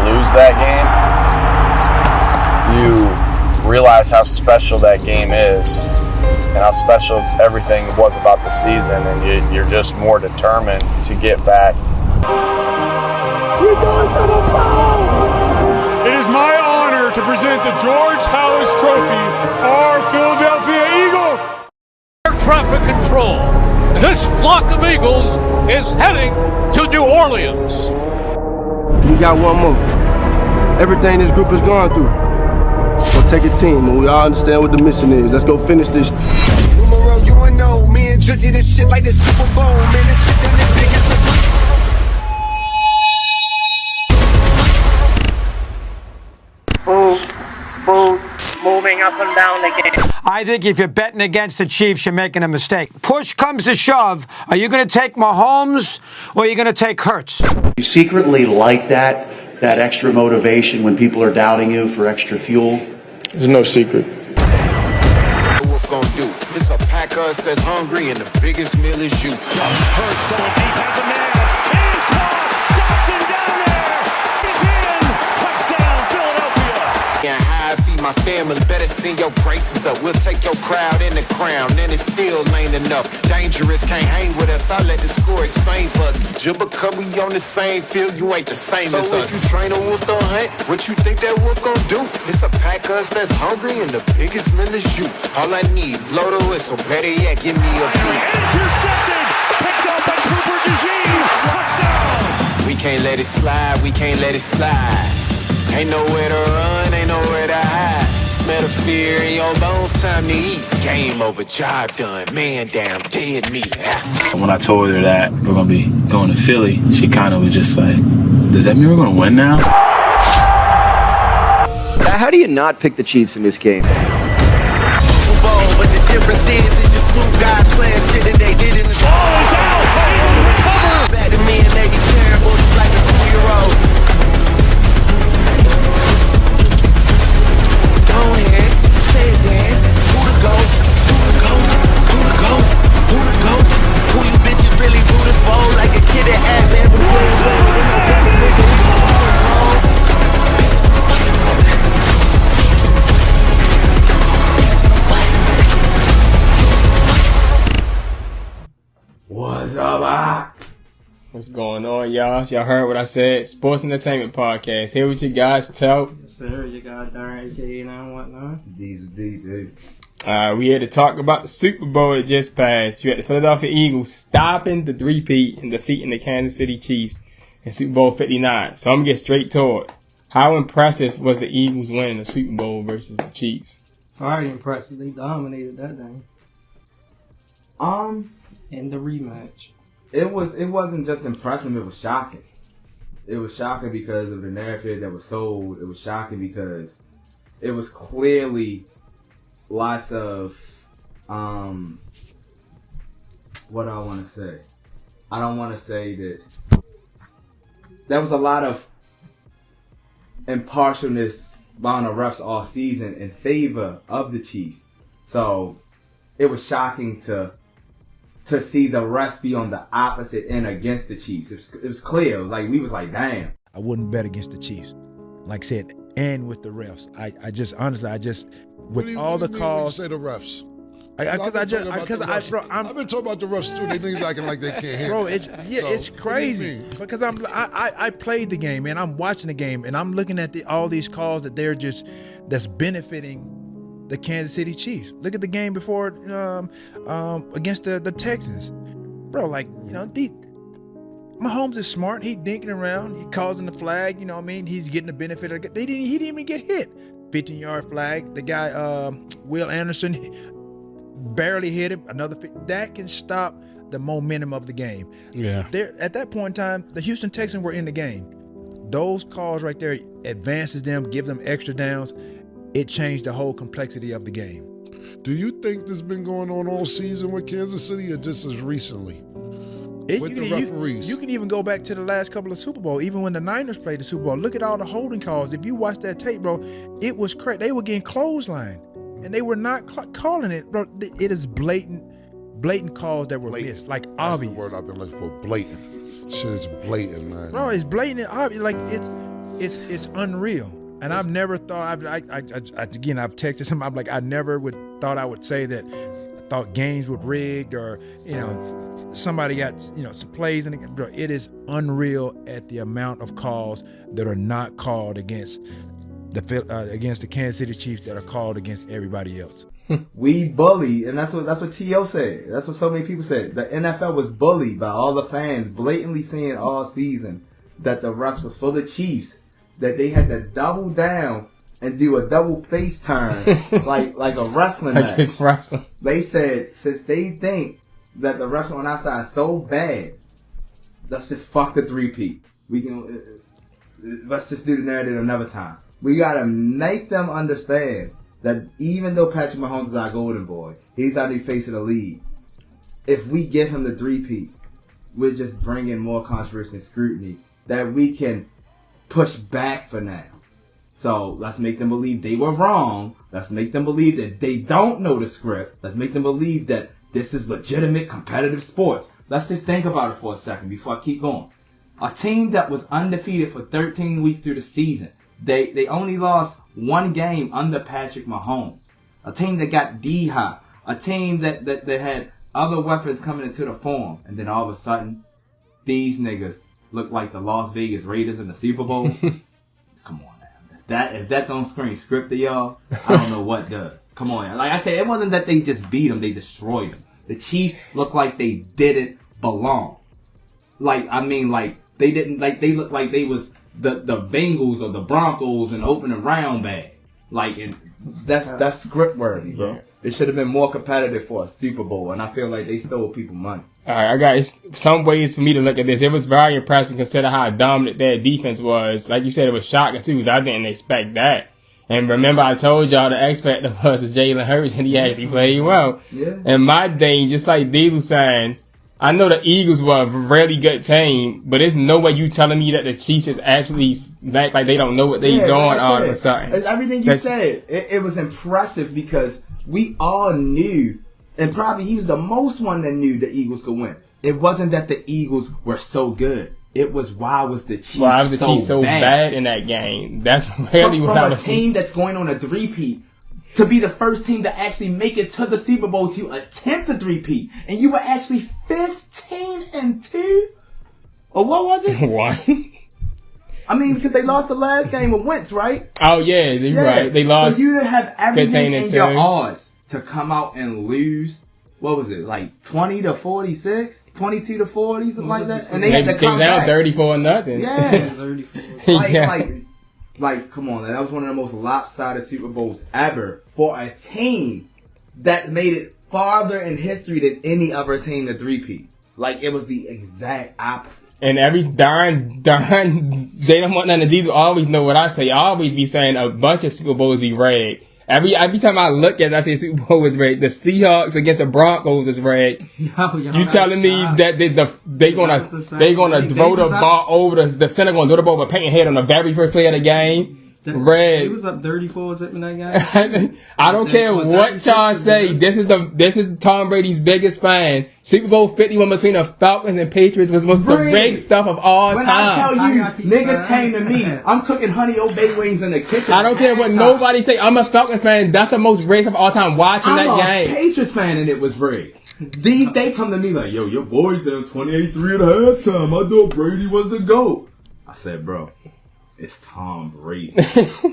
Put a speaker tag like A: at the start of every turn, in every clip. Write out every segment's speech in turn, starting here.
A: lose that game, you realize how special that game is and how special everything was about the season, and you're just more determined to get back.
B: We're going to the bowl! It is my honor to present the George Halas Trophy, our Philadelphia Eagles.
C: Air traffic control. This flock of eagles is heading to New Orleans.
D: We got one more. Everything this group has gone through. We'll take a team, and we all understand what the mission is. Let's go finish this.
E: Numero, you and know, me and Drizzy, this shit like the Super Bowl, man. This shit in the biggest.
F: Moving up and down the game.
G: I think if you're betting against the Chiefs, you're making a mistake. Push comes to shove. Are you going to take Mahomes or are you going to take Hurts?
H: You secretly like that extra motivation when people are doubting you for extra fuel?
D: There's no secret.
E: What's gonna do? It's a pack of us that's hungry and the biggest meal is you.
B: Hurts going deep, has a man. It is caught. Dotson down there. He's in. Touchdown, Philadelphia.
E: Yeah, how I feed my family, better send your braces up. We'll take your crowd in the crown, and it still ain't enough. Dangerous, can't hang with us. I let the score explain for us. Just because we on the same field, you ain't the same as us. So if you train a wolf to hunt, what you think that wolf gonna do? It's a pack of us that's hungry, and the biggest meal is you. All I need, blow the whistle. Better yet, give me a beat.
B: Intercepted. Picked up by Cooper DeJean. Touchdown.
E: We can't let it slide, we can't let it slide. Ain't nowhere to run, ain't nowhere to hide. Smell the fear in your bones, time to eat. Game over, job done, man down, dead meat.
I: When I told her that we're going to be going to Philly, she kind of was just like, does that mean we're going to win now?
J: How do you not pick the Chiefs in this game?
E: Super Bowl, but the difference is it's just two guys playing shit that they did in the
B: Ball is out. Eagles recover.
E: back to me and they be terrible, just like a 2-year-old. Go ahead, say it then. Who the GOAT? Who the GOAT? Who the GOAT? Who the GOAT? Who you bitches really rooting for? Like a kid that had
K: What's up, What's going on, y'all? Y'all heard what I said. Sports Entertainment Podcast. Here with you guys, Tell.
L: Yes, sir. You got Darren, AKA 919.
M: These are deep, dude.
K: We here to talk about the Super Bowl that just passed. You had the Philadelphia Eagles stopping the three-peat and defeating the Kansas City Chiefs in Super Bowl 59. So I'm going to get straight to it. How impressive was the Eagles winning the Super Bowl versus the Chiefs?
L: Very impressive. They dominated that thing. In the rematch.
M: It wasn't just impressive, it was shocking. It was shocking because of the narrative that was sold. It was shocking because it was clearly lots of what do I want to say? I don't want to say that there was a lot of impartialness by the refs all season in favor of the Chiefs. So it was shocking to see the refs be on the opposite end against the Chiefs. It was clear. Like, we was like, damn.
N: I wouldn't bet against the Chiefs. Like I said, and with the refs. I just, honestly, with all the calls.
O: Say the refs.
N: I've
O: been talking about the refs too. They niggas acting like they can't hear.
N: Bro, it's crazy because I played the game and I'm watching the game and I'm looking at all these calls that that's benefiting the Kansas City Chiefs. Look at the game before against the Texans. Bro, Mahomes is smart. He dinking around. He causing the flag. You know what I mean? He's getting the benefit of it. He didn't even get hit. 15-yard flag. The guy, Will Anderson, barely hit him. That can stop the momentum of the game.
K: Yeah.
N: At that point in time, the Houston Texans were in the game. Those calls right there advances them, give them extra downs. It changed the whole complexity of the game.
O: Do you think this has been going on all season with Kansas City or just as recently? With the referees?
N: You can even go back to the last couple of Super Bowl, even when the Niners played the Super Bowl. Look at all the holding calls. If you watch that tape, bro, it was crazy. They were getting clotheslined, and they were not calling it, bro. It is blatant calls that were missed, like obvious.
O: That's the word I've been looking for, blatant. Shit is blatant, man.
N: Bro, it's blatant and obvious. Like, it's unreal. And I've never thought, again, I've texted him, I'm like, I never thought I would say that I thought games were rigged or, somebody got, some plays in the game. It is unreal at the amount of calls that are not called against the Kansas City Chiefs that are called against everybody else.
M: We bully, and that's what T.O. said. That's what so many people said. The NFL was bullied by all the fans, blatantly saying all season that the refs was for the Chiefs, that they had to double down and do a double face turn like a wrestling match.
K: It's wrestling.
M: They said since they think that the refs on our side is so bad, let's just fuck the three-peat. Let's just do the narrative another time. We gotta make them understand that even though Patrick Mahomes is our golden boy, he's our new face of the league. If we give him the three-peat, we're just bringing more controversy and scrutiny that we can push back for now. So let's make them believe they were wrong. Let's make them believe that they don't know the script. Let's make them believe that this is legitimate competitive sports. Let's just think about it for a second before I keep going. A team that was undefeated for 13 weeks through the season. They only lost one game under Patrick Mahomes. A team that got D-Hop. A team that had other weapons coming into the form. And then all of a sudden, these niggas look like the Las Vegas Raiders in the Super Bowl. Come on now. If that don't scream script to y'all, I don't know what does. Come on. Like I said, it wasn't that they just beat them, they destroyed them. The Chiefs looked like they didn't belong. They looked like they was the Bengals or the Broncos in the opening round bag. And that's script worthy, bro. It should have been more competitive for a Super Bowl, and I feel like they stole people money.
K: All right, I got some ways for me to look at this. It was very impressive considering how dominant their defense was. Like you said, it was shocking too, because I didn't expect that. And remember, I told y'all the X factor was Jalen Hurts, and he actually played well. Yeah. And my thing, just like Diesel saying, I know the Eagles were a really good team, but there's no way you telling me that the Chiefs is actually like they don't know what they're doing all of a sudden.
M: It's everything you said. It was impressive because we all knew, and probably he was the most one that knew the Eagles could win. It wasn't that the Eagles were so good. It was why was the Chiefs so bad
K: in that game? That's really what I was
M: from a team that's going on a three-peat to be the first team to actually make it to the Super Bowl to attempt a three-peat, and you were actually 15-2, or what was it?
K: One.
M: I mean, because they lost the last game with Wentz, right?
K: Oh yeah, you're right. They lost.
M: So you didn't have everything in your odds to come out and lose. What was it, like 20-46, 22-40, something like that? And they had to come back.
K: 34-0.
M: Yeah,
L: 34.
M: Like, come on, that was one of the most lopsided Super Bowls ever for a team that made it farther in history than any other team to three-peat. Like, it was the exact opposite.
K: And every darn, they don't want none of these. Always know what I say. I always be saying a bunch of Super Bowls be rigged. Every time I look at it, I say Super Bowl is rigged. The Seahawks against the Broncos is rigged. You telling me that they gonna throw the ball over the center, gonna throw the ball with Peyton head on the very first play of the game?
L: He was up 34 in that game.
K: I don't care what y'all say. This is Tom Brady's biggest fan. Super Bowl 51 between the Falcons and Patriots was most the big stuff of all time.
M: When I tell you, niggas came to me, I'm cooking honey old bay wings in the kitchen.
K: I don't care what nobody say. I'm a Falcons fan. That's the most rigged of all time watching that game.
M: I'm a Patriots fan and it was rigged. They come to me like, yo, your boys down 28-3 at halftime. I thought Brady was the GOAT. I said, bro, it's Tom Brady.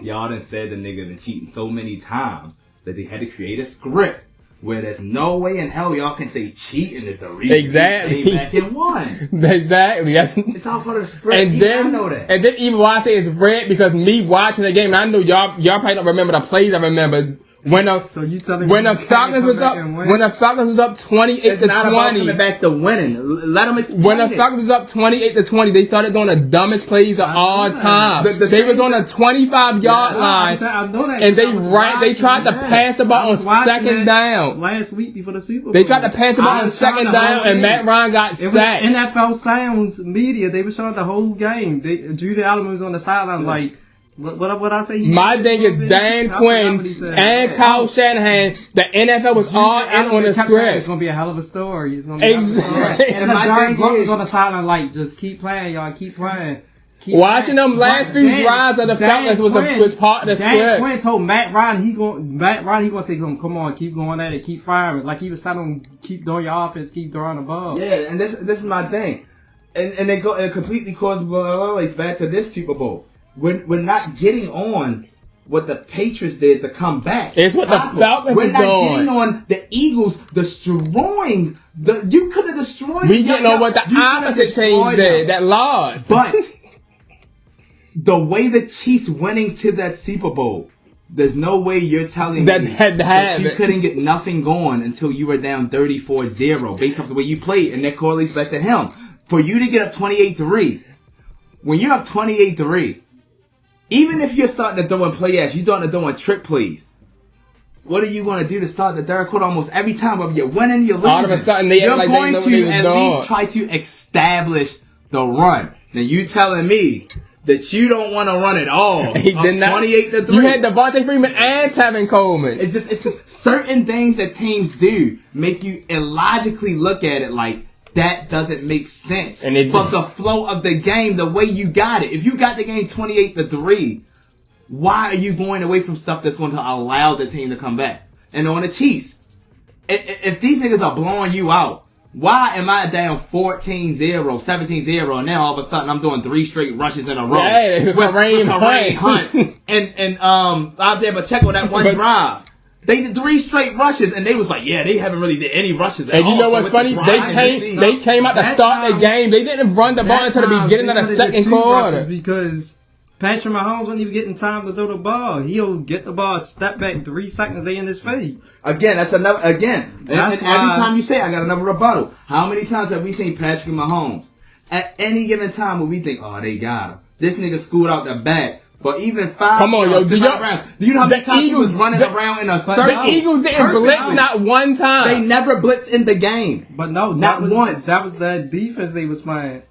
M: Y'all done said the nigga been cheating so many times that they had to create a script where there's no way in hell y'all can say cheating is the reason
K: exactly.
M: they back in one.
K: Exactly.
M: It's all part of the script.
K: And then, I know that. And then even why I say it's rigged, because me watching the game, and I know y'all probably don't remember the plays I remember. When the Falcons was up 28-20.
M: It's not about coming back to winning. Let them explain.
K: When the Falcons was up 28-20, they started doing the dumbest plays of all time. They was on a 25-yard line, and they tried to pass the ball on second down.
L: Last week before the Super Bowl,
K: they tried to pass the ball on second down, and Matt Ryan got sacked.
L: NFL Sounds Media, they were showing the whole game. Judy Allen was on the sideline like. What I say?
K: My thing is Dan Quinn and Kyle Shanahan. The NFL was all in on the script.
L: It's gonna be a hell of a story. It's gonna be exactly. And my thing was on the sideline like, just keep playing, y'all, keep playing.
K: Watching them last few drives of the Falcons was part of the script.
L: Dan Quinn told Matt Ryan he gonna say, "Come on, keep going at it, keep firing." Like he was telling him, "Keep doing your offense, keep throwing the ball."
M: Yeah, and this is my thing, and it completely calls always back to this Super Bowl. We're not getting on what the Patriots did to come back.
K: It's what the Falcons
M: We're
K: is
M: not
K: doing.
M: getting on the Eagles destroying the. You could have destroyed.
K: We getting on what the opposite teams did that lost.
M: But the way the Chiefs winning to that Super Bowl, there's no way you're telling me that you couldn't get nothing going until you were down 34-0 based off the way you played, and that correlates back to him. For you to get up 28-3, when you're up 28-3, even if you're starting to throw in play action, you're starting to throw in trick plays. What are you going to do to start the third quarter almost every time? Whether you're winning, you're losing.
K: All of a sudden, you're
M: going to at least try to establish the run. Now you telling me that you don't want to run at all?
K: He did not.
M: 28-3.
K: You had Devontae Freeman and Tevin Coleman.
M: It's just certain things that teams do make you illogically look at it like that doesn't make sense. But the flow of the game, the way you got it, if you got the game 28-3, why are you going away from stuff that's going to allow the team to come back? And on the Chiefs, if these niggas are blowing you out, why am I down 14-0, 17-0, and now all of a sudden I'm doing 3 straight rushes in a row?
K: Yeah, with Kareem
M: Hunt. and I was able to check on that one drive. They did 3 straight rushes, and they was like, yeah, they haven't really did any rushes at all.
K: And you know what's funny? They came out to start the game. They didn't run the ball until the beginning of the second quarter.
L: Because Patrick Mahomes wasn't even getting time to throw the ball. He'll get the ball, step back 3 seconds, they in his face.
M: Again, that's another, and every time you say, I got another rebuttal. How many times have we seen Patrick Mahomes at any given time when we think, oh, they got him? This nigga schooled out the back. For even 5
K: Come on, yo. Do you
M: know how many times he was running around in a circle?
K: The Eagles didn't blitz not one time.
M: They never blitzed in the game.
L: But no,
M: not once.
L: That was the defense they was playing.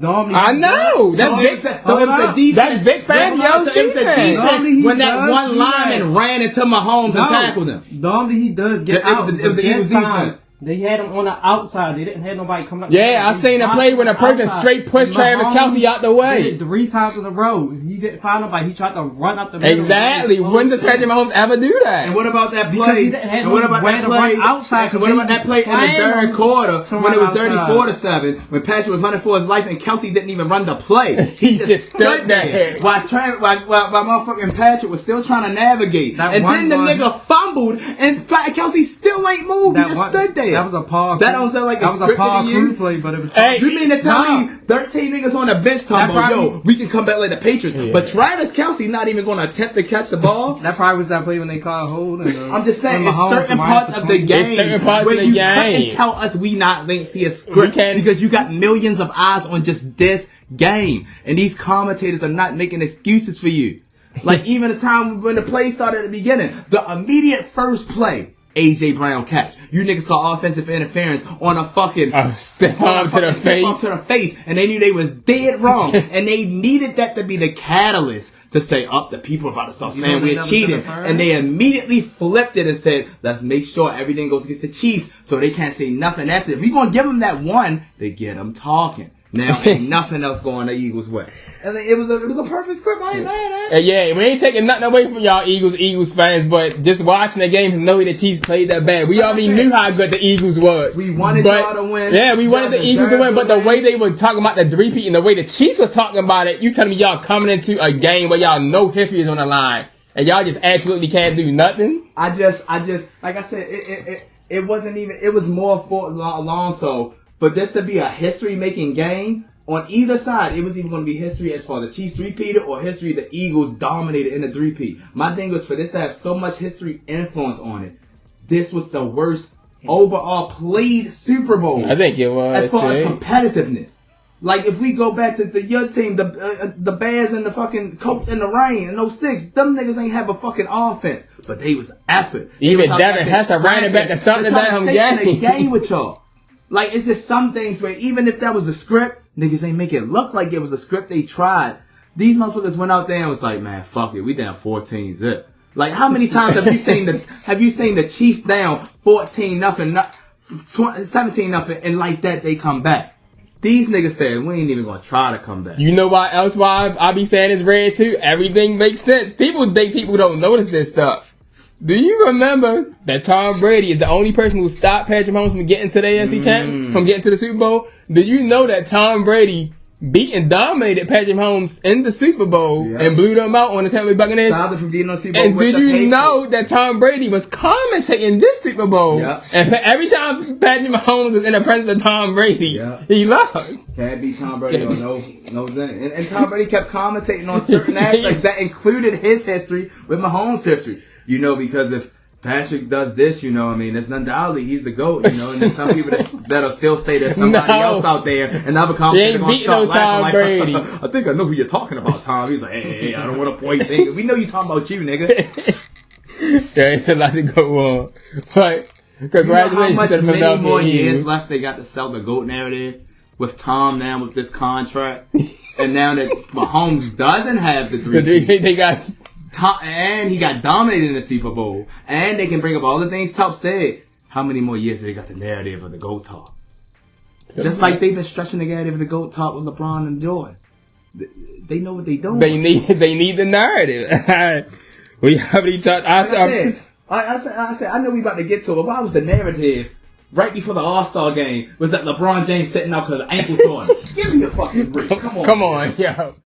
K: I know. That's Vic.
M: So it was the defense.
K: That's Vic Fangio's defense.
M: When that one lineman ran into Mahomes and tackled him.
L: Normally he does get out.
M: It was the Eagles defense.
L: They had him on the outside. They didn't have nobody coming up.
K: Yeah, I seen a play when a person straight pushed Travis Kelce out the way.
L: Did it 3 times in a row. He didn't find nobody. He tried to run up the middle.
K: Exactly. When does Patrick Mahomes ever do that?
M: And what about that play? And what about that play outside? What about that play in the third quarter when it was 34-7 when Patrick was running for his life and Kelce didn't even run the play?
K: He just stood there
M: while motherfucking Patrick was still trying to navigate. And then the nigga fumbled and Kelce still ain't moved. He just stood there.
L: That was a Paul.
M: That don't sound like
L: that was a Paul crew play, but it was.
M: Hey, you mean to tell me 13 niggas on the bench talking about, yo, we can come back like the Patriots, but Travis Kelce not even going to attempt to catch the ball?
L: That probably was that play when they called hold.
M: I'm just saying, it's certain parts of the game where you couldn't tell us we not see a script because you got millions of eyes on just this game, and these commentators are not making excuses for you. Like even the time when the play started at the beginning, the immediate first play. AJ Brown catch. You niggas call offensive interference on a fucking
K: step up to the face,
M: and they knew they was dead wrong, and they needed that to be the catalyst to say, the people are about to start saying we're cheating, and they immediately flipped it and said, let's make sure everything goes against the Chiefs, so they can't say nothing after. If we gonna give them that one, they get them talking. Now ain't nothing else going the Eagles' way. And it was a perfect script. I ain't mad at it.
K: Yeah, we ain't taking nothing away from y'all Eagles fans, but just watching the games and knowing the Chiefs played that bad. We already knew how good the Eagles was.
M: We wanted y'all to win.
K: Yeah, we wanted the Eagles to win, but the way they were talking about the three-peat and the way the Chiefs was talking about it, you telling me y'all coming into a game where y'all know history is on the line and y'all just absolutely can't do nothing?
M: I just like I said, it wasn't even, it was more for Alonso. But this to be a history-making game, on either side, it was even going to be history as far as the Chiefs three-peated or history the Eagles dominated in the three-peat. My thing was for this to have so much history influence on it, this was the worst overall played Super Bowl.
K: I think it was.
M: As far as competitiveness. Like, if we go back to your team, the Bears and the fucking Colts in the rain in 06, them niggas ain't have a fucking offense. But they was effort.
K: Even Devin Hester running back to start the damn
M: game with y'all. Like, it's just some things where even if that was a script, niggas ain't make it look like it was a script. They tried. These motherfuckers went out there and was like, man, fuck it. We down 14-0. Like, how many times have you seen the Chiefs down 14-0, 17-0, and like that they come back? These niggas said we ain't even gonna try to come back.
K: You know why I be saying it's red too? Everything makes sense. People think people don't notice this stuff. Do you remember that Tom Brady is the only person who stopped Patrick Mahomes from getting to the AFC Championship, from getting to the Super Bowl? Did you know that Tom Brady beat and dominated Patrick Mahomes in the Super Bowl and blew them out on the Tampa Bay Buccaneers?
M: Stopped him from getting on the Super Bowl.
K: And did you know that Tom Brady was commentating this Super Bowl? And every time Patrick Mahomes was in the presence of Tom Brady, he lost.
M: Can't beat Tom Brady on no thing. And Tom Brady kept commentating on certain aspects that included his history with Mahomes' history. You know, because if Patrick does this, you know, I mean, it's undoubtedly he's the GOAT, you know, and there's some people that'll still say there's somebody else out there, and other commentators going to start laughing like, I think I know who you're talking about, Tom. He's like, hey, I don't want to point fingers. We know you talking about you, nigga.
K: There's a lot to go on. But congratulations to the
M: many more years left they got to sell the GOAT narrative with Tom now with this contract, and now that Mahomes doesn't have the three,
K: they got...
M: and he got dominated in the Super Bowl. And they can bring up all the things Top said. How many more years do they got the narrative of the GOAT talk? Just like they've been stretching the narrative of the GOAT talk with LeBron and Jordan. They know what they doing.
K: They need the narrative. We already talked.
M: I said, I know we about to get to it, but why was the narrative right before the All-Star game was that LeBron James sitting out because of ankle soreness? Give me a fucking break. Come on,
K: yo.